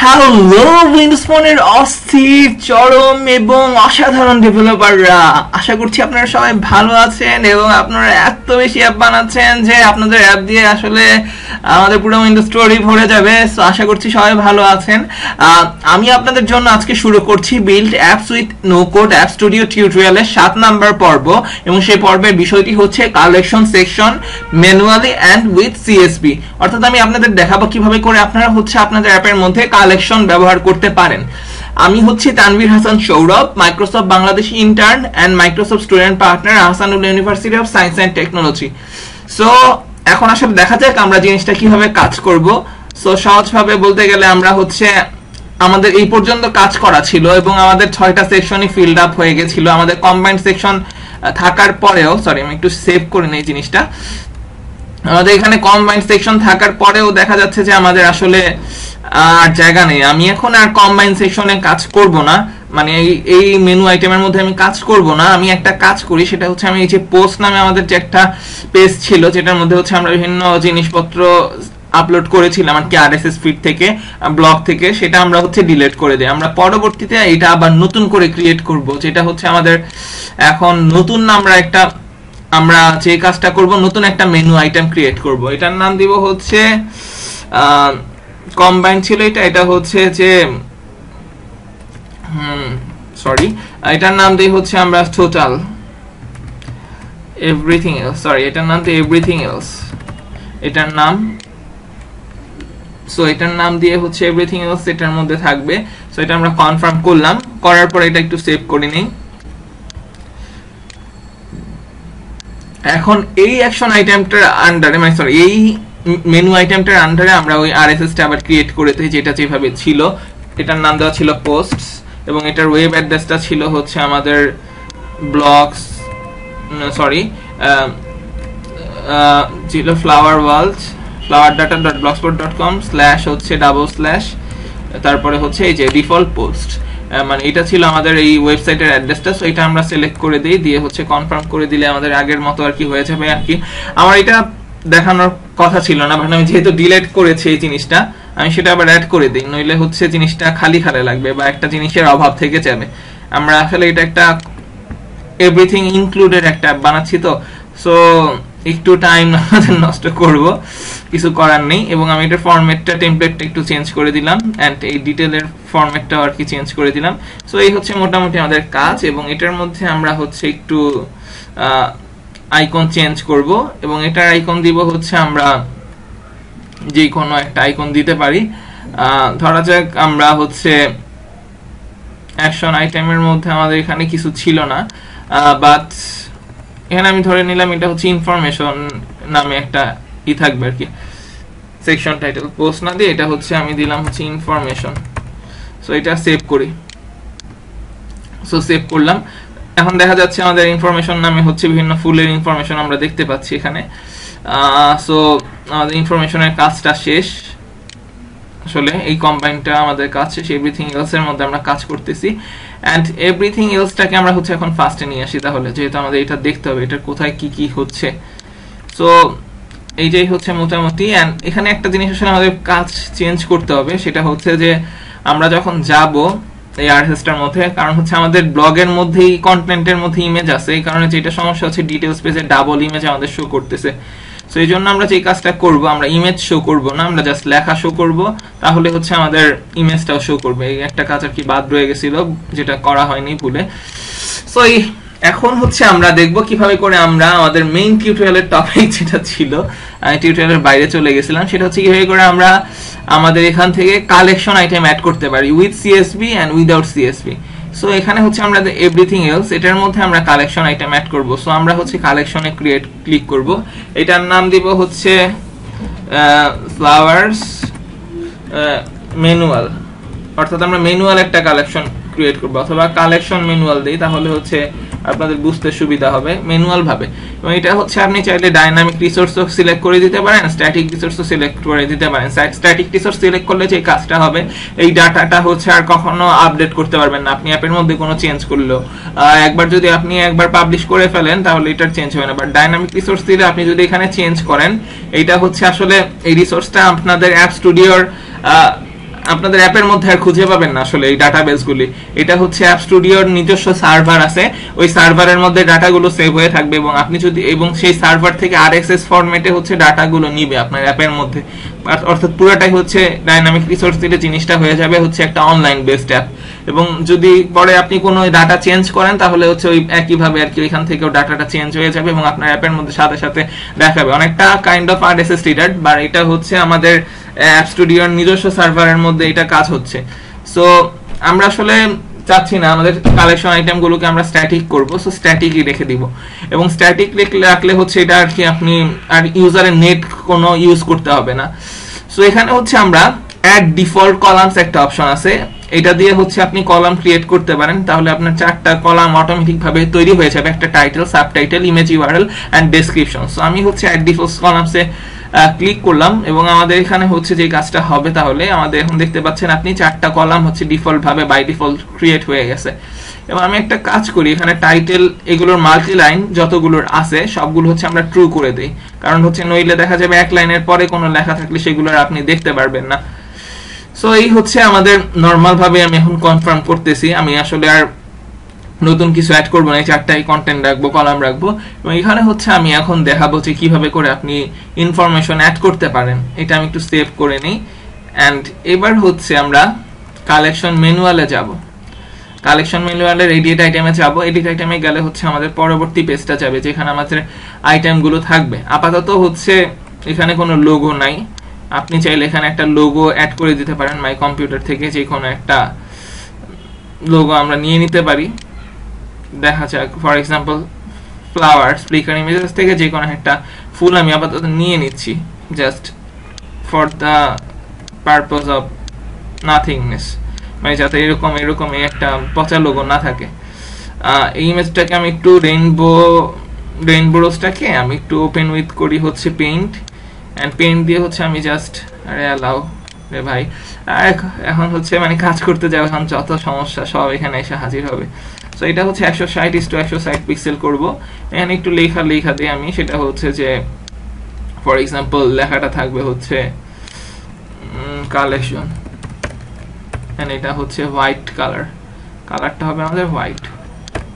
Hello Windows ফোনের অস্থির চরম এবং অসাধারণ ডেভেলপাররা, আশা করছি আপনারা সবাই ভালো আছেন এবং আপনারা এত বেশি অ্যাপ বানাচ্ছেন যে আপনাদের অ্যাপ দিয়ে আসলে আমাদের পুরো উইন্ডোজ স্টোরি ভরে যাবে। সো আশা করছি সবাই ভালো আছেন। আমি আপনাদের জন্য আজকে শুরু করছি build apps with no code app studio টিউটোরিয়ালের 7 নাম্বার পর্ব, এবং সেই পর্বের বিষয়টি হচ্ছে collection section manually and with CSP. অর্থাৎ আমি আপনাদের দেখাবো কিভাবে করে আপনারা হচ্ছে আপনাদের অ্যাপের মধ্যে কালেকশন ব্যবহার করতে পারেন। আমি হচ্ছি Tanvir Hasan Sourav, Microsoft Bangladesh intern and Microsoft student partner, Ahsanul university of science and technology. So এখন আসলে দেখা যাক আমরা জিনিসটা কিভাবে কাজ করব। সো সহজভাবে বলতে গেলে আমরা হচ্ছে আমাদের এই পর্যন্ত কাজ করা ছিল এবং আমাদের 6টা সেকশনই ফিল্ড আপ হয়ে গেছিল। আমাদের কম্বাইন্ড সেকশন থাকার পরেও, সরি আমি একটু সেভ করে নেই জিনিসটা, আমাদের এখানে কম্বাইন্ড সেকশন থাকার পরেও দেখা যাচ্ছে যে আমাদের আসলে আর জায়গা নেই। আমি এখন আর কম্বাইন্ড সেকশনে কাজ করব না, মানে এই মেনু আইটেমের মধ্যে আমি কাজ করব না। আমি একটা কাজ করি, সেটা হচ্ছে আমি এই যে পোস্ট নামে আমাদের যে একটা পেজ ছিল যেটার মধ্যে হচ্ছে আমরা বিভিন্ন জিনিসপত্র আপলোড করেছিলাম আর কি আরএসএস ফিড থেকে, ব্লগ থেকে, সেটা আমরা হচ্ছে ডিলিট করে দিই। আমরা পরবর্তীতে এটা আবার নতুন করে ক্রিয়েট করব, যেটা হচ্ছে আমাদের এখন নতুন আমরা যে কাজটা করব, নতুন একটা মেনু আইটেম ক্রিয়েট করব। এটার নাম দিব হচ্ছে কম্বাইন ছিল এটা হচ্ছে যে সরি এটার নাম দিই হচ্ছে আমরা টোটাল এভরিথিং এলস, সরি এটার নাম তো এভরিথিং এলস, এটার নাম, সো এটার নাম দিয়ে হচ্ছে এভরিথিং এলস এটার মধ্যে থাকবে। সো এটা আমরা কনফার্ম করলাম, করার পর এটা একটু সেভ করে নিই। এখন এই অ্যাকশন আইটেমটার আন্ডারে, মানে সরি এই মেনু আইটেমটার আন্ডারে আমরা ওই আরএসএস টা আবার ক্রিয়েট করেছি, যেটা যেভাবে ছিল। এটার নাম দেওয়া ছিল পোস্টস এবং এটার ওয়েব অ্যাড্রেসটা ছিল হচ্ছে আমাদের ব্লগস, সরি ছিল flowerdata.blogspot.com/ হচ্ছে / তারপরে হচ্ছে এই যে ডিফল্ট পোস্ট, মানে এটা ছিল আমাদের এই ওয়েবসাইটের অ্যাড্রেসটা। সো এটা আমরা সিলেক্ট করে দিই, দিয়ে হচ্ছে কনফার্ম করে দিলে আমাদের আগের মতো আর কি হয়ে যাবে আর কি। আমার এটা দেখানোর কথা ছিল না, বাট আমি যেহেতু ডিলিট করেছি এই জিনিসটা, আমি সেটা আবার অ্যাড করে দিই, নইলে হচ্ছে জিনিসটা খালি লাগবে বা একটা জিনিসের অভাব থেকে যাবে। আমরা আসলে এটা একটা এভরিথিং ইনক্লুডেড একটা বানাচ্ছি, তো সো একটু টাইম আমাদের নষ্ট করব, কিছু করার নেই। এবং আমি এটার ফরম্যাটটা, টেমপ্লেটটা একটু চেঞ্জ করে দিলাম, অ্যান্ড এই ডিটেলের ফরম্যাটটাও আর কি চেঞ্জ করে দিলাম। সো এই হচ্ছে মোটামুটি আমাদের কাজ। এবং এটার মধ্যে আমরা হচ্ছে একটু আইকন চেঞ্জ করব, এবং এটার আইকন দিব হচ্ছে আমরা যে কোনো একটা আইকন দিতে পারি। ধরা যাক আমরা হচ্ছে অ্যাকশন আইটেমের মধ্যে আমাদের এখানে কিছু ছিল না, বাট এখানে আমি ধরে নিলাম এটা হচ্ছে ইনফরমেশন নামে একটা থাকবে আর কি, সেকশন টাইটেল পোস্ট না দিয়ে এটা হচ্ছে আমি দিলাম হচ্ছে ইনফরমেশন। সো এটা সেভ করি, সো সেভ করলাম। এখন দেখা যাচ্ছে আমাদের ইনফরমেশন নামে হচ্ছে বিভিন্ন ফুলের ইনফরমেশন আমরা দেখতে পাচ্ছি এখানে। সো আমাদের ইনফরমেশনের কাজটা শেষ, আসলে এই কম্বাইনটা আমাদের কাজ শেষ। এভরিথিং এলস এর মধ্যে আমরা কাজ করতেছি, এন্ড এভরিথিং এলসটাকে আমরা হচ্ছে এখন ফার্স্টে নিয়ে আসি, তাহলে যেহেতু আমাদের এটা দেখতে হবে এটার কোথায় কি কি হচ্ছে। সো এইটাই হচ্ছে মোটামুটি। এন্ড এখানে একটা জিনিস আসলে আমাদের কাজ চেঞ্জ করতে হবে, সেটা হচ্ছে যে আমরা যখন যাব এই আরএসএসটার মধ্যে, কারণ হচ্ছে আমাদের ব্লগের মধ্যেই কন্টেন্টের মধ্যে ইমেজ আছে, এই কারণে যেটা সমস্যা হচ্ছে ডিটেইলস পেজে ডাবল ইমেজ আমাদের শো করতেছে। সো এই জন্য আমরা যে কাজটা করব, আমরা ইমেজ শো করব না, আমরা জাস্ট লেখা শো করব, তাহলে হচ্ছে আমাদের ইমেজটাও শো করবে। এই একটা কাজ আর কি বাদ রয়ে গেছিল, যেটা করা হয়নি ভুলে। সো এখন হচ্ছে আমরা দেখব কিভাবে করে আমরা আমাদের মেইন টিউটোরিয়ালের টপিক যেটা ছিল, টিউটোরিয়ালের বাইরে চলে গেছিলাম, সেটা হচ্ছে কিভাবে করে আমরা আমাদের এখান থেকে কালেকশন আইটেম অ্যাড করতে পারি with CSV and without CSV. So এখানে হচ্ছে আমরা এভরিথিং এলস এটার মধ্যে আমরা কালেকশন আইটেম অ্যাড করব। সো আমরা হচ্ছে কালেকশনে ক্লিক করব, এটার নাম দিব হচ্ছে ফ্লাওয়ার্স ম্যানুয়াল, অর্থাৎ আমরা ম্যানুয়াল একটা কালেকশন ক্রিয়েট করব, অথবা কালেকশন ম্যানুয়াল দেই, তাহলে হচ্ছে আপনাদের বুঝতে সুবিধা হবে ম্যানুয়াল ভাবে। এবং এটা হচ্ছে আপনি চাইলে ডাইনামিক রিসোর্সও সিলেক্ট করে দিতে পারেন, স্ট্যাটিক রিসোর্সও সিলেক্ট করে দিতে পারেন। স্ট্যাটিক রিসোর্স সিলেক্ট করলে যে কাজটা হবে, এই ডাটাটা হচ্ছে আর কখনো আপডেট করতে পারবেন না আপনি অ্যাপের মধ্যে কোনো চেঞ্জ করলেও। একবার যদি আপনি একবার পাবলিশ করে ফেলেন তাহলে এটার চেঞ্জ হবে না, বাট ডাইনামিক রিসোর্স দিলে আপনি যদি এখানে চেঞ্জ করেন, এইটা হচ্ছে আসলে এই রিসোর্সটা আপনাদের অ্যাপ স্টুডিওর আপনাদের অ্যাপের মধ্যে আর খুঁজে পাবেন না আসলে এই ডাটাবেসগুলি। এটা হচ্ছে অ্যাপ স্টুডিওর নিজস্ব সার্ভার আছে, ওই সার্ভারের মধ্যে ডাটাগুলো সেভ হয়ে থাকবে এবং আপনি যদি এবং সেই সার্ভার থেকে আরএসএস ফরম্যাটে হচ্ছে ডাটাগুলো নিবে আপনার অ্যাপের মধ্যে, অর্থাৎ পুরোটাই হচ্ছে ডাইনামিক রিসোর্স দিলে জিনিসটা হয়ে যাবে হচ্ছে একটা অনলাইন বেসড অ্যাপ। এবং যদি পরে আপনি কোনো ডাটা চেঞ্জ করেন তাহলে হচ্ছে ওই একইভাবে আর কি ওইখান থেকেও ডাটাটা চেঞ্জ হয়ে যাবে এবং আপনার অ্যাপের মধ্যে সাথে সাথে দেখাবে, অনেকটা কাইন্ড অফ আরএসএস রিডার, বা এটা হচ্ছে আমাদের অ্যাপ স্টুডিওর নিজস্ব সার্ভারের মধ্যে এটা কাজ হচ্ছে। সো আমরা আসলে চাচ্ছি না আমাদের কালেকশন আইটেমগুলোকে আমরা স্ট্যাটিক করব, সো স্ট্যাটিকই রেখে দিব। এবং স্ট্যাটিক রাখলে হচ্ছে এটা আর কি আপনি আর ইউজারের নেট কোনো ইউজ করতে হবে না। সো এখানে হচ্ছে আমরা অ্যাড ডিফল্ট কলামস একটা অপশন আছে, এটা দিয়ে হচ্ছে আপনি কলাম ক্রিয়েট করতে পারেন, তাহলে আপনার 4টা কলাম অটোমেটিক ভাবে তৈরি হয়ে যাবে, একটা title, subtitle, image URL and description. So আমি হচ্ছে অ্যাড ডিফল্ট কলামসে ক্লিক করলাম এবং আমাদের এখানে হচ্ছে যে কাজটা হবে, তাহলে আমাদের এখন দেখতে পাচ্ছেন আপনি 4টা কলাম হচ্ছে ডিফল্ট ভাবে বাই ডিফল্ট ক্রিয়েট হয়ে গেছে। এবং আমি একটা কাজ করি, এখানে টাইটেল এগুলোর মাল্টি লাইন যতগুলোর আছে সবগুলো হচ্ছে আমরা ট্রু করে দেই, কারণ হচ্ছে নইলে দেখা যাবে এক লাইনের পরে কোনো লেখা থাকলে সেগুলো আপনি দেখতে পারবেন না। সো এই হচ্ছে আমাদের নরমাল ভাবে আমি এখন কনফার্ম করতেছি, আমি আসলে আর নতুন কিছু অ্যাড করবো না, 4টাই কন্টেন্ট রাখবো, কলাম রাখবো। এবং এখানে হচ্ছে আমি এখন দেখাবো যে কিভাবে করে আপনি ইনফরমেশন অ্যাড করতে পারেন। এটা আমি একটু সেভ করে নিই। অ্যান্ড এবার হচ্ছে আমরা কালেকশন ম্যানুয়ালে যাব, কালেকশন ম্যানুয়ালের এডিট আইটেমে যাব। এডিট আইটেমে গেলে হচ্ছে আমাদের পরবর্তী পেজটা যাবে যেখানে আমাদের আইটেমগুলো থাকবে। আপাতত হচ্ছে এখানে কোনো লোগো নাই, আপনি চাইলে এখানে একটা লোগো অ্যাড করে দিতে পারেন মাই কম্পিউটার থেকে, যে কোনো একটা লোগো আমরা নিয়ে নিতে পারি। দেখা যাক for example flowers, flicker images থেকে যে কোনো একটা ফুল আমি আপাতত নিয়ে নিচ্ছি, just for the purpose of nothingness, মানে যাতে এরকম একটা পচা লোগো না থাকে। এই ইমেজটাকে আমি একটু রেইনবোটাকে আমি একটু ওপেন উইথ করি হচ্ছে পেইন্ট, এন্ড পেইন্ট দিয়ে হচ্ছে আমি জাস্ট অ্যালাউ রে ভাই, এখন হচ্ছে মানে কাজ করতে যাবে, এখন যত সমস্যা সব এখানে এসে হাজির হবে। সো এটা হচ্ছে 160:160 পিক্সেল করব। এখানে একটু লেখা দিয়ে আমি সেটা হচ্ছে যে ফর এক্সাম্পল লেখাটা থাকবে হচ্ছে কালেকশন, এন্ড এটা হচ্ছে হোয়াইট কালারটা হবে আমাদের হোয়াইট।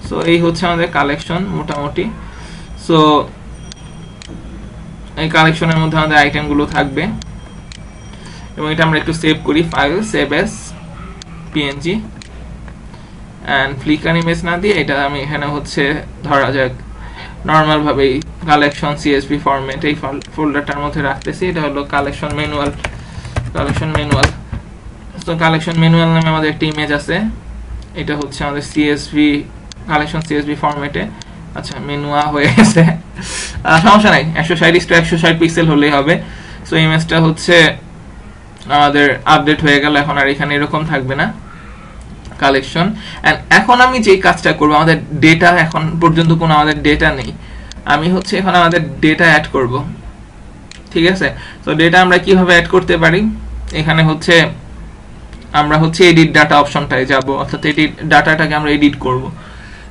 সো এই হচ্ছে আমাদের কালেকশন মোটামুটি। সো এই কালেকশনের মধ্যে আমাদের আইটেমগুলো থাকবে এবং এটা আমরা একটু সেভ করি, file save as PNG and Flickr image না দিয়ে এটা আমি এখানে হচ্ছে ধরা যাক নরমাল ভাবে কালেকশন সিএসভি ফরম্যাট এই ফোল্ডারটার মধ্যে রাখতেছি। এটা হলো কালেকশন ম্যানুয়াল। তো কালেকশন ম্যানুয়াল নামে আমাদের একটা ইমেজ আছে, এটা হচ্ছে আমাদের সিএসভি কালেকশন সিএসভি ফরম্যাটে। আচ্ছা মেনুয়া হয়ে গেছে, সমস্যা নাই, 160:160 পিক্সেল হলেই হবে। সো ইমেজটা হচ্ছে আমাদের আপডেট হয়ে গেল, এখন আর এখানে এরকম থাকবে না কালেকশন। এন্ড এখন আমি যে কাজটা করব, আমাদের ডেটা এখন পর্যন্ত কোনো আমাদের ডেটা নেই, আমি হচ্ছে এখন আমাদের ডেটা অ্যাড করব, ঠিক আছে। তো ডেটা আমরা কিভাবে অ্যাড করতে পারি, এখানে হচ্ছে আমরা হচ্ছে এডিট ডাটা অপশনটায় যাব, অর্থাৎ এডিট ডাটাটাকে আমরা এডিট করব।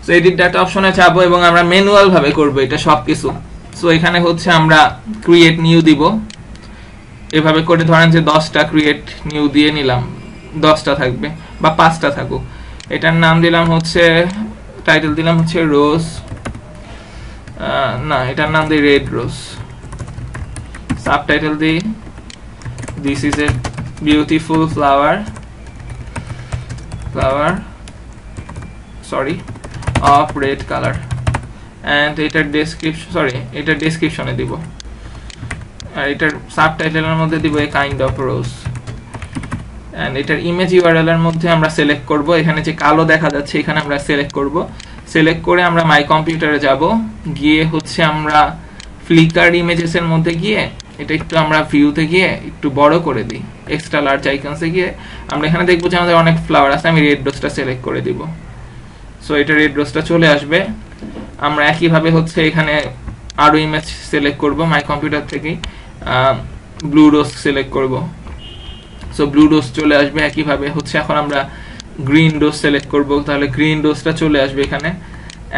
সো এডিট ডাটা অপশনে যাব এবং আমরা ম্যানুয়াল ভাবে করব এটা সবকিছু। সো এখানে হচ্ছে আমরা ক্রিয়েট নিউ দিব, এভাবে করে ধরেন যে 10টা ক্রিয়েট নিউ দিয়ে নিলাম, 10টা থাকবে বা 5টা থাকুক। এটার নাম দিলাম হচ্ছে, টাইটেল দিলাম হচ্ছে রোজ, না এটার নাম দিই রেড রোজ, সাবটাইটেল দিই this is a beautiful flower of red colour, and এটার ডেসক্রিপশনে দিব, আর এটার সাবটাইটেলের মধ্যে দিব a kind of rose. And এটার ইমেজ ইউআরএল এর মধ্যে আমরা সিলেক্ট করব, এখানে যে কালো দেখা যাচ্ছে এখানে আমরা সিলেক্ট করব, সিলেক্ট করে আমরা মাই কম্পিউটারে যাব, গিয়ে হচ্ছে আমরা ফ্লিকার ইমেজেস এর মধ্যে গিয়ে এটা একটু আমরা ভিউতে গিয়ে একটু বড় করে দিই, এক্সট্রা লার্জ আইকনসে গিয়ে আমরা এখানে দেখব যে আমাদের অনেক ফ্লাওয়ার আছে, আমি রেড রোজটা সিলেক্ট করে দিব। সো এটা রেড রোজটা চলে আসবে। আমরা একইভাবে হচ্ছে এখানে আরো ইমেজ সিলেক্ট করব, মাই কম্পিউটার থেকে ব্লু রোজ সিলেক্ট করব। সো ব্লু রোজ চলে আসবে। একইভাবে হচ্ছে এখন আমরা গ্রিন রোজ সিলেক্ট করব, তাহলে গ্রিন রোজটা চলে আসবে এখানে।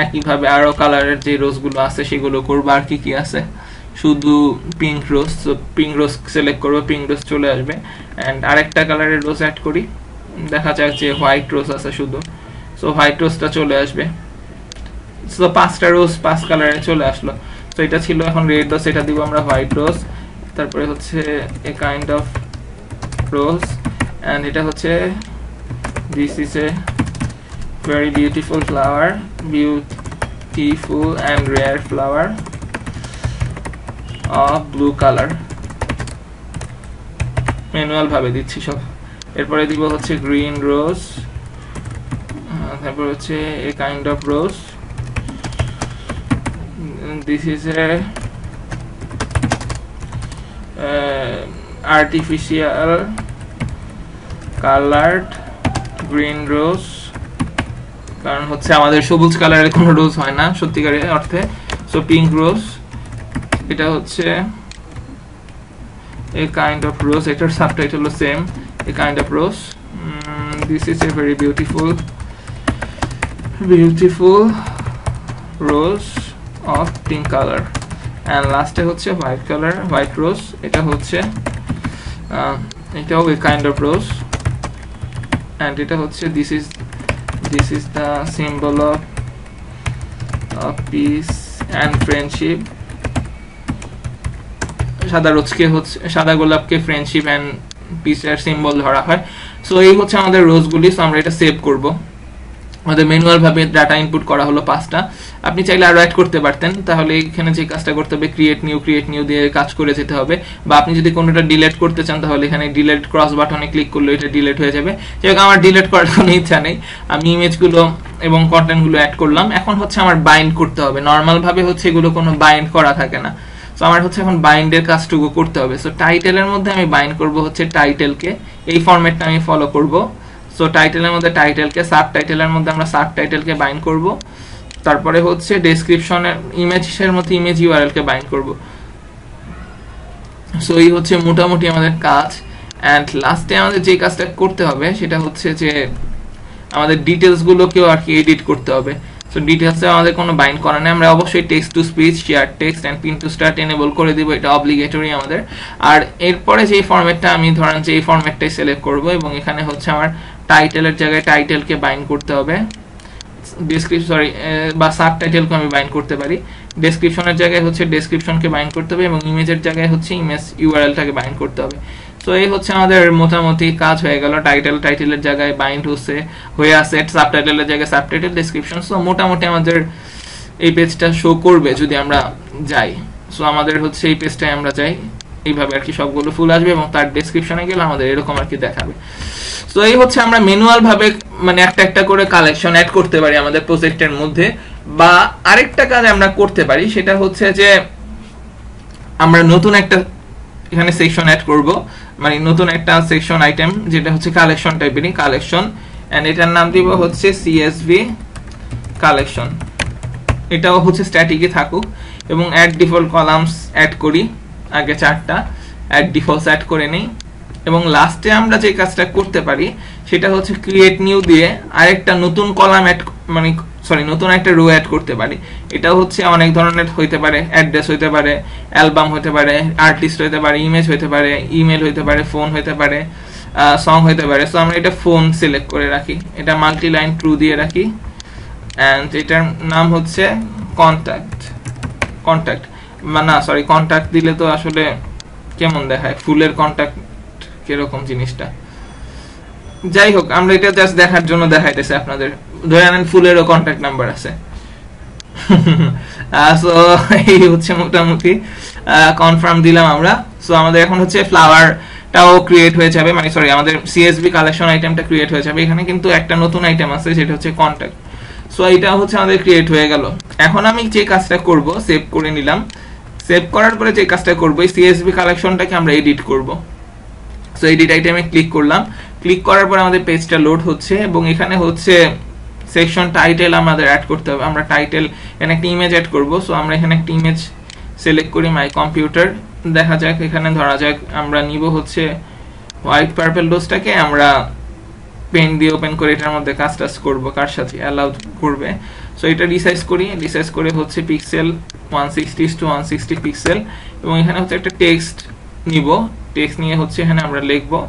একইভাবে আরো কালারের যে রোজগুলো আছে সেগুলো করব। আর কি আছে, শুধু পিঙ্ক রোজ, তো পিঙ্ক রোজ সিলেক্ট করব, পিঙ্ক রোজ চলে আসবে। অ্যান্ড আরেকটা কালারের রোজ অ্যাড করি, দেখা যাক যে হোয়াইট রোজ আছে শুধু, সো হোয়াইট রোজটা চলে আসবে। সো 5টা রোজ 5 কালারে চলে আসলো। তো এটা ছিল এখন রেড রোজ, এটা দিব আমরা হোয়াইট রোজ। তারপরে হচ্ছে এ কাইন্ড অফ রোজ, অ্যান্ড এটা হচ্ছে this is a very beautiful flower, beautiful and rare flower of blue colour. Manual ভাবে দিচ্ছি সব। এরপরে দিব হচ্ছে গ্রিন রোজ, তারপর হচ্ছে এ kind of rose, this is a artificial colored green rose, কারণ হচ্ছে আমাদের সবুজ কালারের কোনো রোজ হয় না সত্যিকারের অর্থে। সো পিঙ্ক রোজ, এটা হচ্ছে a kind of rose, এটার subtitle same, a kind of rose. This is a very beautiful rose of pink color, and last এ হচ্ছে white color, white rose, এটা হচ্ছে এটাও a kind of rose, and এটা হচ্ছে this is the symbol of peace and friendship. সাদা রোজকে হচ্ছে, সাদা গোলাপকে friendship and পিসের সিম্বল ধরা হয়। সো এই হচ্ছে আমাদের রোজগুলি। সো আমরা এটা সেভ করব। আমাদের ম্যানুয়াল ভাবে ডাটা ইনপুট করা হলো 5টা। আপনি চাইলে আরো অ্যাড করতে পারতেন, তাহলে এখানে যে কাজটা করতে হবে ক্রিয়েট নিউ দিয়ে কাজ করে যেতে হবে। বা আপনি যদি কোনোটা ডিলিট করতে চান তাহলে এখানে ডিলিট ক্রস বাটনে ক্লিক করলে এটা ডিলিট হয়ে যাবে। যেহেতু আমার ডিলিট করার কোনো ইচ্ছা নেই, আমি ইমেজগুলো এবং কন্টেন্টগুলো অ্যাড করলাম। এখন হচ্ছে আমার বাইন্ড করতে হবে। নর্মাল ভাবে হচ্ছে এগুলো কোনো বাইন্ড করা থাকে না। সো আমার হচ্ছে এখন বাইন্ডের কাজটুকু করতে হবে। সো টাইটেলের মধ্যে আমি বাইন্ড করব হচ্ছে টাইটেলকে, এই ফরম্যাটটা আমি ফলো করব। সো টাইটেলের মধ্যে টাইটেলকে, সাবটাইটেলের মধ্যে আমরা সাবটাইটেলকে বাইন্ড করব। তারপরে হচ্ছে ডেসক্রিপশনের ইমেজের মধ্যে ইমেজ ইউআরএল কে বাইন্ড করব। সো এই হচ্ছে মোটামুটি আমাদের কাজ। এন্ড লাস্টে আমাদের যে কাজটা করতে হবে সেটা হচ্ছে যে আমাদের ডিটেইলস গুলোকেও আর কি এডিট করতে হবে। সো ডিটেইলসে আমাদের কোনো বাইন্ড করা নেই, আমরা অবশ্যই text to speech, share text and pin to start enable করে দিব, এটা অবলিগেটরি আমাদের। আর এরপরে যে ফরম্যাটটা আমি ধরেন যে এই ফরম্যাটটাই সিলেক্ট করব এবং এখানে হচ্ছে আমার টাইটেলের জায়গায় টাইটেলকে বাইন্ড করতে হবে, বা সাবটাইটেলকে আমি বাইন্ড করতে পারি। ডেসক্রিপশনের জায়গায় হচ্ছে ডেসক্রিপশনকে বাইন্ড করতে হবে এবং ইমেজের জায়গায় হচ্ছে ইমেজ ইউআরএলটাকে বাইন্ড করতে হবে। সো এই হচ্ছে আমাদের মোটামুটি কাজ হয়ে গেল। টাইটেলের জায়গায় বাইন্ড হয়ে আছে, সাবটাইটেলের জায়গায় সাবটাইটেল, ডেসক্রিপশন। সো মোটামুটি আমাদের এই পেজটা শো করবে যদি আমরা যাই। সো আমাদের হচ্ছে এই পেজটায় আমরা যাই, এইভাবে আর কি সবগুলো ফুল আসবে এবং তার ডেসক্রিপশনে গেলে আমাদের এরকম আর কি দেখাবে। সো এই হচ্ছে আমরা ম্যানুয়াল ভাবে মানে একটা করে কালেকশন অ্যাড করতে পারি আমাদের প্রজেক্টের মধ্যে। বা আরেকটা কাজ আমরা করতে পারি, সেটা হচ্ছে যে আমরা নতুন একটা এখানে সেকশন অ্যাড করব, মানে নতুন একটা সেকশন আইটেম যেটা হচ্ছে কালেকশন টাইপেরই, কালেকশন, এন্ড এটার নাম দিব হচ্ছে সিএসভি কালেকশন। এটাও হচ্ছে স্ট্যাটিকে থাকুক এবং অ্যাড ডিফল্ট কলামস অ্যাড করি, আগে 4টা অ্যাড ডিফল্টস অ্যাড করে নেই। এবং লাস্টে আমরা যে কাজটা করতে পারি সেটা হচ্ছে ক্রিয়েট নিউ দিয়ে আরেকটা নতুন কলাম অ্যাড, মানে নতুন একটা রো অ্যাড করতে পারি। এটা হচ্ছে অনেক ধরনের হইতে পারে, অ্যাড্রেস হইতে পারে, অ্যালবাম হইতে পারে, আর্টিস্ট হইতে পারে, ইমেজ হইতে পারে, ইমেল হইতে পারে, ফোন হইতে পারে, সং হইতে পারে। সো আমরা এটা ফোন সিলেক্ট করে রাখি, এটা মাল্টি লাইন ট্রু দিয়ে রাখি, এন্ড এটার নাম হচ্ছে কন্ট্যাক্ট কন্ট্যাক্ট দিলে তো আসলে কেমন দেখায়, ফুলের কন্ট্যাক্ট কিরকম জিনিসটা। যাই হোক, আমরা এটা জাস্ট দেখার জন্য দেখাইতেছি আপনাদের। ধরে নেন ফুলেরও কন্ট্যাক্ট নাম্বার আছে। সো এই হচ্ছে মোটামুটি কনফার্ম দিলাম আমরা। সো আমাদের এখন হচ্ছে ফ্লাওয়ারটাও ক্রিয়েট হয়ে যাবে, মানে আমাদের সিএসভি কালেকশন আইটেমটা ক্রিয়েট হয়ে যাবে। এখানে কিন্তু একটা নতুন আইটেম আছে যেটা হচ্ছে কন্ট্যাক্ট। সো এটা হচ্ছে আমাদের ক্রিয়েট হয়ে গেল। এখন আমি যে কাজটা করব, সেভ করে নিলাম। সেভ করার পরে যে কাজটা করব, এই সিএসভি কালেকশনটাকে আমরা এডিট করব। সো এডিট আইটেমে ক্লিক করলাম, ক্লিক করার পর আমাদের পেজটা লোড হচ্ছে এবং এখানে হচ্ছে সেকশন টাইটেল আমাদের অ্যাড করতে হবে। আমরা টাইটেল এখানে একটা ইমেজ অ্যাড করব। সো আমরা এখানে একটা ইমেজ সিলেক্ট করি, মাই কম্পিউটার। দেখা যাক, এখানে ধরা যাক আমরা নিব হচ্ছে হোয়াইট পার্পল রোজটাকে আমরা পেন দিয়ে ওপেন করে এটার মধ্যে কাজ করব, কার সাথে অ্যালাউ করবে। সো এটা রিসাইজ করি, রিসাইজ করে হচ্ছে পিক্সেল 160 পিক্সেল এবং এখানে হচ্ছে একটা টেক্সট নিব। টেক্সট নিয়ে হচ্ছে এখানে আমরা লিখবো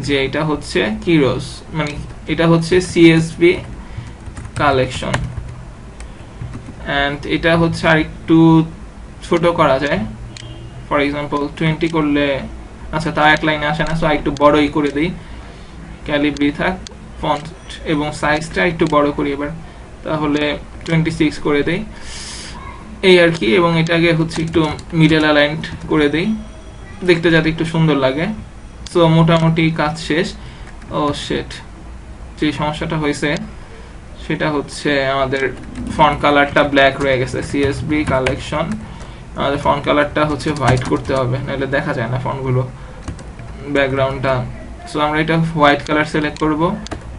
যে এটা হচ্ছে কিরোস, মানে এটা হচ্ছে সিএসভি কালেকশন, এন্ড এটা হচ্ছে আর একটু ছোট করা যায়, ফর এক্সাম্পল 20 করলে, আচ্ছা তা এক লাইনে আসে না, সো একটু বড়ই করে দেই, ক্যালিব্রি থাক, ফন্ট এবং সাইজটা একটু বড় করি এবার, তাহলে 26 করে দেই, এই আর কি। এবং এটাকে হচ্ছে একটু মিডল অ্যালাইন্ড করে দেই, দেখতে যাতে একটু সুন্দর লাগে। সো মোটামুটি কাজ শেষ। ও শিট, যে সমস্যাটা হয়েছে সেটা হচ্ছে আমাদের ফন্ট কালারটা ব্ল্যাক রয়ে গেছে। সিএসবি কালেকশন, আমাদের ফন্ট কালারটা হচ্ছে হোয়াইট করতে হবে, নাহলে দেখা যায় না ফন্টগুলো, ব্যাকগ্রাউন্ডটা। সো আমরা এটা হোয়াইট কালার সিলেক্ট করব,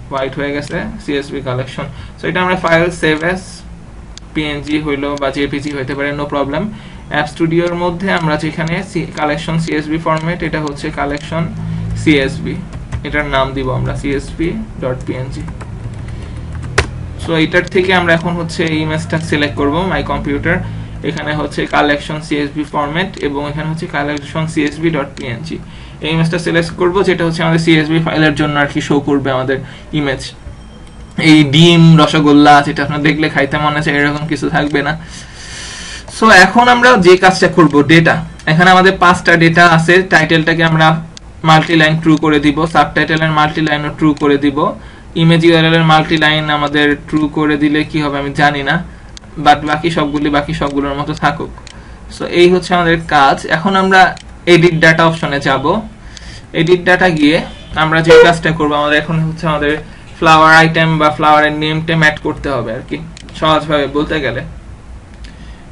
হোয়াইট হয়ে গেছে সিএসবি কালেকশন। সো এটা আমরা ফাইল সেভ অ্যাজ পিএনজি হইলো বা জেপিজি হইতে পারে, নো প্রবলেম। অ্যাপ স্টুডিওর মধ্যে আমরা যেখানে কালেকশন সিএসবি ফরম্যাট, এটা হচ্ছে কালেকশন সিএসবি, এটার নাম দিব আমরা csv.png। সো এটার থেকে আমরা এখন হচ্ছে এই ইমেজটা সিলেক্ট করব, মাই কম্পিউটার, এখানে হচ্ছে কালেকশন সিএসবি ফরম্যাট এবং এখানে হচ্ছে কালেকশন csv.png। এই ইমেজটা সিলেক্ট করব, যেটা হচ্ছে আমাদের সিএসবি ফাইলের জন্য আর কি শো করবে আমাদের ইমেজ। এই ডিম রসগোল্লা যেটা আপনারা দেখলে খাইতে মনে চায় এরকম কিছু থাকবে না। সো এখন আমরা যে কাজটা করব, ডেটা, এখানে আমাদের 5টা ডেটা আছে। টাইটেলটাকে আমরা মাল্টিলাইন ট্রু করে দিব, সাবটাইটেলের মাল্টিলাইনও ট্রু করে দিব, ইমেজ ইউআরএল এর মাল্টিলাইন আমাদের ট্রু করে দিলে কি হবে আমি জানি না, বাট বাকি সবগুলোর মতো থাকুক। সো এই হচ্ছে আমাদের কাজ। এখন আমরা এডিট ডাটা অপশনে যাব। এডিট ডাটা গিয়ে আমরা যে কাজটা করব, আমাদের এখন হচ্ছে আমাদের ফ্লাওয়ার আইটেম বা ফ্লাওয়ারের নেম টেম অ্যাড করতে হবে আর কি, সহজভাবে বলতে গেলে।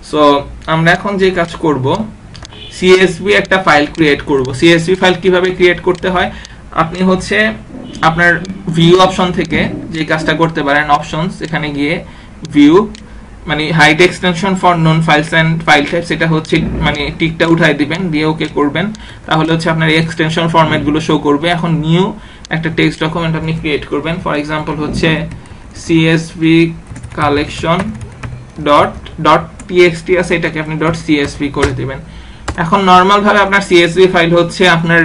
সো আমরা এখন যে কাজ করব, সিএসভি একটা ফাইল ক্রিয়েট করব। সিএসভি ফাইল কিভাবে ক্রিয়েট করতে হয়, আপনি হচ্ছে আপনার ভিউ অপশন থেকে যে কাজটা করতে পারেন, অপশনস, এখানে গিয়ে ভিউ, মানে hide extension for known files and file types, এটা হচ্ছে মানে টিকটা উঠাই দিবেন, দিয়ে ওকে করবেন, তাহলে হচ্ছে আপনার এক্সটেনশন ফরম্যাট গুলো শো করবে। এখন নিউ একটা টেক্সট ডকুমেন্ট আপনি ক্রিয়েট করবেন, ফর এক্সাম্পল হচ্ছে সিএসভি কালেকশন ডট টিএক্সটি আছে, এটাকে আপনি .csv করে দিবেন। এখন নরমাল ভাবে আপনার সিএসভি ফাইল হচ্ছে আপনার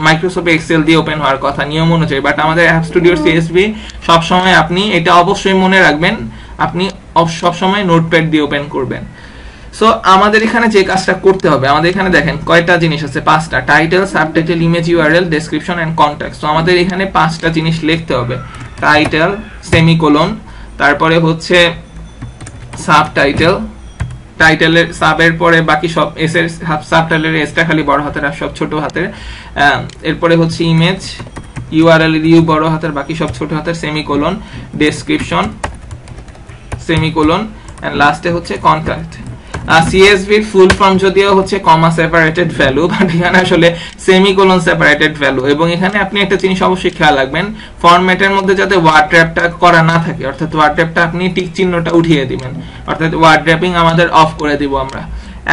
মাইক্রোসফট এক্সেল দিয়ে ওপেন হওয়ার কথা নিয়ম অনুযায়ী, বাট আমাদের অ্যাপ স্টুডিওর সিএসভি সবসময়, আপনি এটা অবশ্যই মনে রাখবেন, আপনি সবসময় নোটপ্যাড দিয়ে ওপেন করবেন। সো আমাদের এখানে যে কাজটা করতে হবে, আমাদের এখানে দেখেন কয়টা জিনিস আছে, 5টা, title, subtitle, image URL, description and context. তো আমাদের এখানে 5টা জিনিস লিখতে হবে, টাইটেল, সেমিকোলন, তারপরে হচ্ছে সাবটাইটেল, টাইটেলের সাবের পরে বাকি সব এস এর, সাবটাইটেলের এসটা খালি বড় হাতের আর সব ছোট হাতের, এরপরে হচ্ছে ইমেজ ইউআরএল এর ইউ বড় হাতের, বাকি সব ছোট হাতের, সেমিকোলন, ডেসক্রিপশন, সেমিকোলন, এন্ড লাস্টে হচ্ছে কন্ট্যাক্ট। সিএসভি এর ফুল ফর্ম যদিও হচ্ছে কমা সেপারেটেড ভ্যালু, বাট এখানে আসলে সেমিকোলন সেপারেটেড ভ্যালু। এবং এখানে আপনি একটা জিনিস অবশ্যই খেয়াল রাখবেন, ফরম্যাটের মধ্যে যাতে ওয়ার্ড র‍্যাপটা করা না থাকে, অর্থাৎ ওয়ার্ড র‍্যাপটা আপনি টিক চিহ্নটা উঠিয়ে দিবেন, অর্থাৎ ওয়ার্ড র‍্যাপিং আমাদের অফ করে দিব আমরা।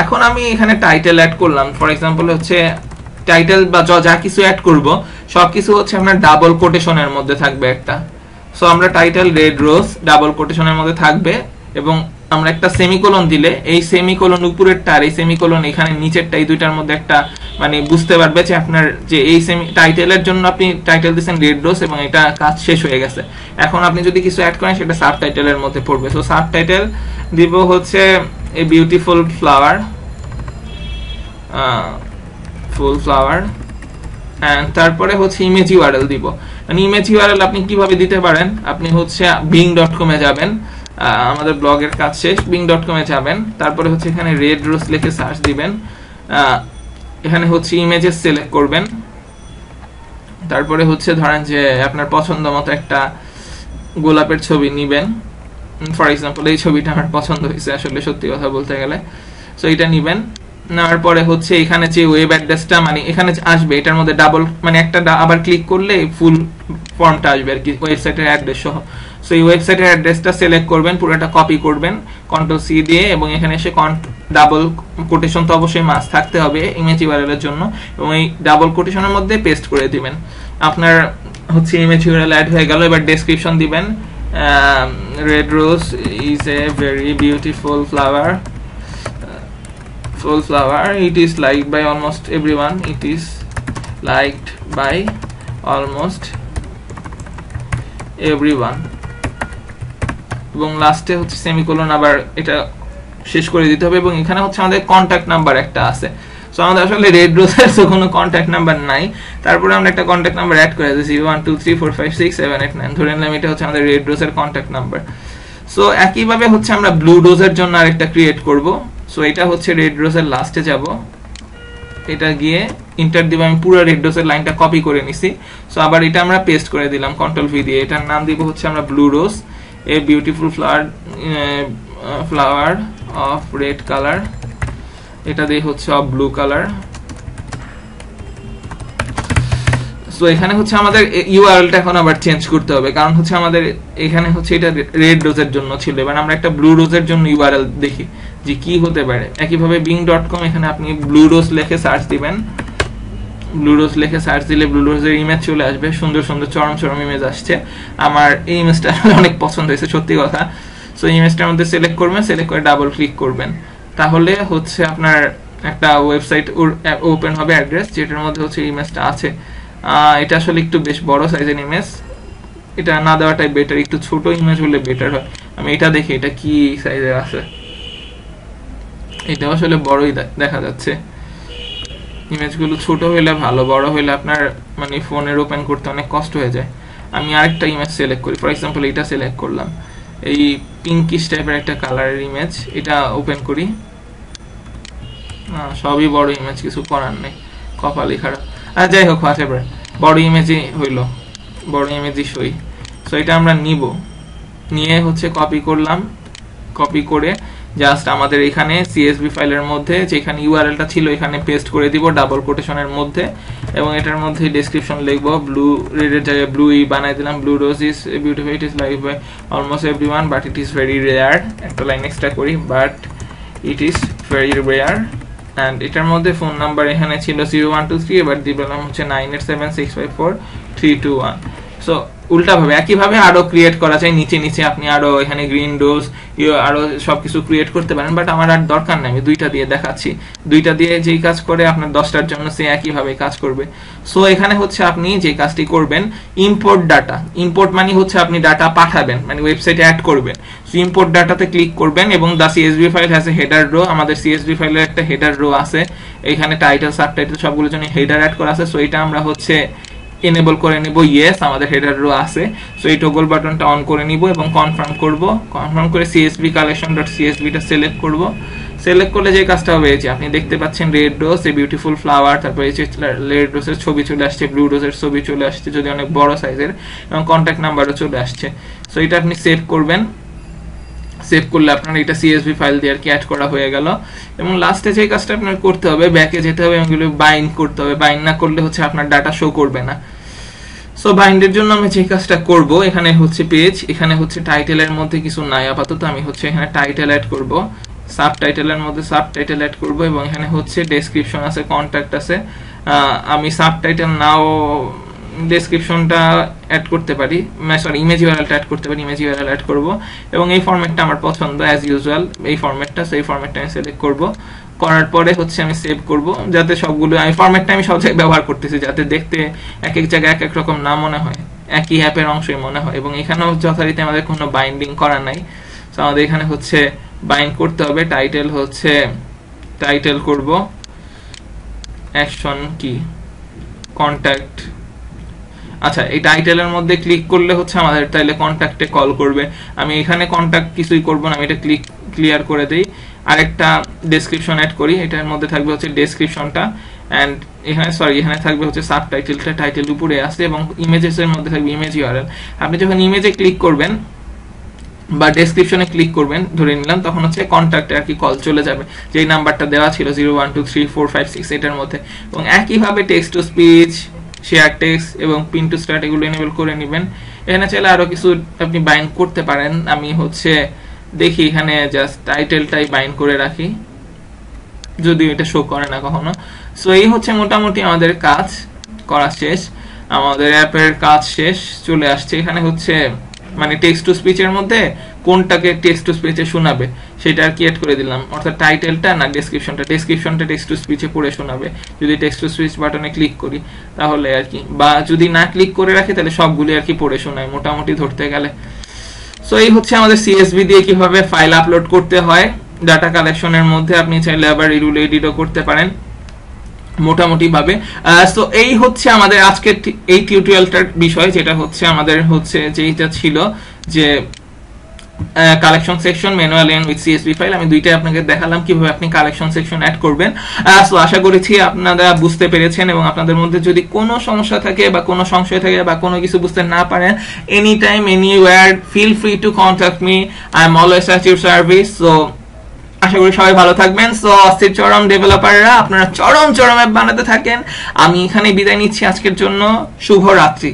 এখন আমি এখানে টাইটেল অ্যাড করলাম, ফর এক্সাম্পল হচ্ছে টাইটেল বা যা কিছু অ্যাড করব সবকিছু হচ্ছে আপনার ডাবল কোটেশনের মধ্যে থাকবে একটা। সো আমরা টাইটেল রেড রোজ ডাবল কোটেশনের মধ্যে থাকবে, এবং আমরা একটা সেমিকোলন দিলে এই সেমিকোলন উপরেরটা আর এই সেমিকোলন এখানে নিচেরটা, এই দুইটার মধ্যে একটা মানে বুঝতে পারবে যে আপনার যে এই টাইটেলের জন্য আপনি টাইটেল দিয়েছেন রেড রোজ এবং এটা কাজ শেষ হয়ে গেছে। এখন আপনি যদি কিছু অ্যাড করেন সেটা সাবটাইটেলের মধ্যে পড়বে। সো সাবটাইটেল দিব হচ্ছে এ বিউটিফুল ফ্লাওয়ার, ফুল ফ্লাওয়ার, এন্ড তারপরে হচ্ছে ইমেজ ইউআরএল দিব। মানে ইমেজ ইউআরএল আপনি কিভাবে দিতে পারেন, আপনি হচ্ছে bing.com এ যাবেন, আমাদের ব্লগের কাজ শেষ, bing.com এ যাবেন, তারপরে হচ্ছে এখানে রেড রোজ লিখে সার্চ দিবেন, এখানে হচ্ছে ইমেজেস সিলেক্ট করবেন, তারপরে হচ্ছে ধরেন যে আপনার পছন্দ মতো একটা গোলাপের ছবি নিবেন, ফর এক্সাম্পল এই ছবিটা আমার পছন্দ হয়েছে আসলে সত্যি কথা বলতে গেলে। সো এটা নিবেন, নেওয়ার পরে হচ্ছে এখানে যে ওয়েব অ্যাড্রেসটা মানে এখানে আসবে, এটার মধ্যে ডাবল মানে একটা আবার ক্লিক করলে ফুল ফর্মটা আসবে আর কি, ওয়েবসাইটের অ্যাড্রেস সহ। সো এই ওয়েবসাইটের অ্যাড্রেসটা সিলেক্ট করবেন, পুরোটা কপি করবেন কন্ট্রোল সি দিয়ে, এবং এখানে এসে ডাবল কোটেশন তো অবশ্যই মাস্ট থাকতে হবে ইমেজ ইউআরএল এর জন্য, এবং এই ডাবল কোটেশনের মধ্যে পেস্ট করে দিবেন। আপনার হচ্ছে ইমেজ ইউআরএল অ্যাড হয়ে গেল। এবার ডেসক্রিপশন দিবেন, red rose is a very beautiful flower, full flower, it is liked by almost everyone, it is liked by almost everyone, এবং লাস্টে হচ্ছে সেমিকোলন আবার এটা শেষ করে দিতে হবে। এবং এখানে হচ্ছে আমাদের কন্ট্যাক্ট নাম্বার একটা আছে। সো আমাদের আসলে রেড রোজের তো কোনো কন্ট্যাক্ট নাম্বার নাই, তারপরে আমরা একটা কন্ট্যাক্ট নাম্বার অ্যাড করে দিয়েছি 1 2 3 4 5 6 7 8 9, ধরে নিলাম এটা হচ্ছে আমাদের রেড রোজের কন্ট্যাক্ট নাম্বার। সো একইভাবে হচ্ছে আমরা ব্লু রোজের জন্য আরেকটা ক্রিয়েট করব। সো এটা হচ্ছে রেড রোজের লাস্টে যাব, এটা গিয়ে ইন্টার দিব, আমি পুরো রেড রোজের লাইনটা কপি করে নিছি। সো আবার এটা আমরা পেস্ট করে দিলাম কন্ট্রোল ভি দিয়ে, এটার নাম দিব হচ্ছে আমরা blue rose, A beautiful flower of red colour, এটা দিয়ে হচ্ছে অফ ব্লু কালার। সো এখানে হচ্ছে আমাদের ইউআরএলটা এখন আবার চেঞ্জ করতে হবে, কারণ হচ্ছে আমাদের এখানে হচ্ছে এটা রেড রোজের জন্য ছিল, এবার আমরা একটা ব্লু রোজের জন্য ইউআরএল দেখি যে কি হতে পারে। একইভাবে bing.com, এখানে আপনি ব্লু রোজ লিখে সার্চ দিবেন, ব্লু রোজ লিখে সার্চ দিলে ব্লু রোজের ইমেজ চলে আসবে, সুন্দর সুন্দর চরম চরম ইমেজ আসছে। আমার এই ইমেজটা অনেক পছন্দ হয়েছে, সত্যি কথা। সো ইমেজটার মধ্যে সিলেক্ট করবেন, সিলেক্ট করে ডাবল ক্লিক করবেন, তাহলে হচ্ছে আপনার একটা ওয়েবসাইট ওপেন হবে, অ্যাড্রেস যেটার মধ্যে হচ্ছে ইমেজটা আছে। এটা আসলে একটু বেশ বড় সাইজের ইমেজ, এটা না দেওয়াটাই বেটার, একটু ছোট ইমেজ হলে বেটার হয়। আমি এটা দেখি এটা কি সাইজের আছে, এটা আসলে বড়ই দেখা যাচ্ছে। ইমেজগুলো ছোট হইলে ভালো, বড় হইলে আপনার মানে ফোনের ওপেন করতে অনেক কষ্ট হয়ে যায়। আমি আরেকটা ইমেজ সিলেক্ট করি, ফর এক্সাম্পল এটা সিলেক্ট করলাম, এই পিঙ্কিশ টাইপের একটা কালারের ইমেজ, এটা ওপেন করি। সবই বড় ইমেজ, কিছু করার নেই, কপালই খারাপ। আর যাই হোক, হোয়াটএভার, বড় ইমেজই হইলো, বড় ইমেজই সই। সো এটা আমরা নিব, নিয়ে হচ্ছে কপি করলাম, কপি করে জাস্ট আমাদের এখানে সিএসভি ফাইলের মধ্যে যেখানে ইউআরএলটা ছিল এখানে পেস্ট করে দিব ডাবল কোটেশনের মধ্যে, এবং এটার মধ্যে ডেসক্রিপশন লিখবো, ব্লু রেডের জায়গায় ব্লু বানাই দিলাম, blue rose is beautiful, it is live by almost everyone but it is very rare, একটা লাইন এক্সট্রা করি, but it is very rare. And এটার মধ্যে ফোন নাম্বার এখানে ছিল 0123, এবার দিলাম হচ্ছে 9876543221। সো উল্টাভাবে একইভাবে আরো ক্রিয়েট করা যায়, নিচে নিচে আপনি আরো এখানে গ্রিন ডোজ আরো সবকিছু ক্রিয়েট করতে পারেন, বাট আমার আর দরকার নেই, আমি দুইটা দিয়ে দেখাচ্ছি। দুইটা দিয়ে যেই কাজ করে আপনার 10টার জন্য সে একইভাবে কাজ করবে। সো এখানে হচ্ছে আপনি যে কাজটি করবেন, ইম্পোর্ট ডাটা, ইম্পোর্ট মানে হচ্ছে আপনি ডাটা পাঠাবেন, মানে ওয়েবসাইটে অ্যাড করবেন। সো ইম্পোর্ট ডাটাতে ক্লিক করবেন, এবং the CSV file has a header row, আমাদের সিএসভি ফাইলের একটা হেডার রো আছে, এখানে টাইটেল সাবটাইটেল সবগুলোর জন্য হেডার অ্যাড করা আছে। সো এটা আমরা হচ্ছে এনেবল করে নিব, ইয়েস আমাদের হেডার রো আছে। সো এই টগল বাটনটা অন করে নিব এবং কনফার্ম করব, কনফার্ম করে সিএসভি কালেকশন.csv টা সিলেক্ট করব। সিলেক্ট করলে যে কাজটা হবে, যে আপনি দেখতে পাচ্ছেন রেড রোজ, এই বিউটিফুল ফ্লাওয়ার, তারপরে এই যে রেড রোজের ছবি চলে আসছে, ব্লু রোজের ছবি চলে আসছে যদি অনেক বড় সাইজের, এবং কন্ট্যাক্ট নাম্বারও চলে আসছে। সো এটা আপনি সেভ করবেন, সেভ করলে আপনার এটা সিএসভি ফাইল দিয়ে আর কি অ্যাড করা হয়ে গেল। এবং লাস্টে যে কাজটা আপনার করতে হবে, ব্যাকে যেতে হবে, এগুলো বাইন্ড করতে হবে, বাইন্ড না করলে হচ্ছে আপনার ডাটা শো করবে না। সো বাইন্ডের জন্য আমি যে কাজটা করব, এখানে হচ্ছে পেজ, এখানে হচ্ছে টাইটেলের মধ্যে কিছু নাই আপাতত, আমি হচ্ছে এখানে টাইটেল অ্যাড করব, সাবটাইটেলের মধ্যে সাবটাইটেল অ্যাড করব, এবং এখানে হচ্ছে ডেসক্রিপশন আছে, কন্ট্যাক্ট আছে। আমি সাবটাইটেল নাও ডেসক্রিপশনটা অ্যাড করতে পারি, সরি ইমেজ ইউআরএলটা অ্যাড করতে পারি, ইমেজ ইউআরএল অ্যাড করব, এবং এই ফরম্যাটটা আমার পছন্দ অ্যাজ ইউজুয়াল, এই ফরম্যাটটা, সেই ফরম্যাটটা আমি সিলেক্ট করব। করার পরে হচ্ছে আমি সেভ করব, যাতে সবগুলো আমি ফরম্যাটটা আমি সব জায়গায় ব্যবহার করতেছি, যাতে দেখতে এক এক জায়গায় এক এক রকম না মনে হয়, একই অ্যাপের অংশই মনে হয়। এবং এখানেও যথারীতি আমাদের কোনো বাইন্ডিং করা নাই, তো আমাদের এখানে হচ্ছে বাইন্ড করতে হবে। টাইটেল হচ্ছে টাইটেল করব, অ্যাকশন কি কন্ট্যাক্ট, আচ্ছা এই টাইটেলের মধ্যে ক্লিক করলে হচ্ছে আমাদের তাইলে কন্ট্যাক্টে কল করবে। আমি এখানে কন্ট্যাক্ট কিছুই করব না, আমি এটা ক্লিয়ার করে দেই। আরেকটা ডেসক্রিপশন অ্যাড করি, এটার মধ্যে থাকবে হচ্ছে ডেসক্রিপশনটা, এন্ড এখানে এখানে থাকবে হচ্ছে সাবটাইটেলটা, টাইটেল উপরে আছে, এবং ইমেজেসের মধ্যে থাকবে ইমেজ ইউআরএল। আপনি যখন ইমেজে ক্লিক করবেন বা ডেসক্রিপশনে ক্লিক করবেন ধরে নিলাম, তখন হচ্ছে কন্ট্যাক্টে আর কি কল চলে যাবে, যেই নাম্বারটা দেওয়া ছিল 012345 এটার মধ্যে। এবং একইভাবে text to speech, share text এবং পিন টু স্টার্ট এগুলো এনেবল করে নেবেন। এখানে চাইলে আরো কিছু আপনি বাইন্ড করতে পারেন, আমি হচ্ছে দেখি এখানে জাস্ট টাইটেলটাই বাইন্ড করে রাখি, যদি এটা শো করে না কখনো। সো এই হচ্ছে মোটামুটি আমাদের কাজ করা শেষ, আমাদের অ্যাপের কাজ শেষ চলে আসছে। এখানে হচ্ছে মানে টেক্সট টু স্পিচের মধ্যে কোনটাকে টেক্সট টু স্পিচে শোনাবে সেটা আর কি এড করে দিলাম, অর্থাৎ টাইটেলটা না ডেসক্রিপশনটা টেক্সট টু স্পিচে পড়ে শোনাবে যদি টেক্সট টু স্পিচ বাটনে ক্লিক করি তাহলে আর কি, বা যদি না ক্লিক করে রাখি তাহলে সবগুলি আর কি পড়ে শোনায় মোটামুটি ধরতে গেলে। সো এই হচ্ছে আমাদের সিএসভি দিয়ে কিভাবে ফাইল আপলোড করতে হয় ডাটা কালেকশনের মধ্যে। আপনি চাইলে আবার রিরুল এডিটও করতে পারেন মোটামুটি ভাবে। সো এই হচ্ছে আমাদের আজকের এই টিউটোরিয়ালটার বিষয়, যেটা হচ্ছে আমাদের হচ্ছে যেটা ছিল যে collection section manual and with CSV file. আমি দুইটাই আপনাকে দেখালাম কিভাবে আপনি কালেকশন সেকশন অ্যাড করবেন। সো আশা করেছি আপনারা বুঝতে পেরেছেন, এবং আপনাদের মধ্যে যদি কোনো সমস্যা থাকে বা কোনো সংশয় থাকে বা কোনো কিছু বুঝতে না পারেন, any time anywhere feel free to contact me, I am always at your service. So আশা করি সবাই ভালো থাকবেন। সো অস্থির চরম ডেভেলপাররা আপনারা চরম অ্যাপ বানাতে থাকেন। আমি এখানে বিদায় নিচ্ছি আজকের জন্য। শুভ রাত্রি।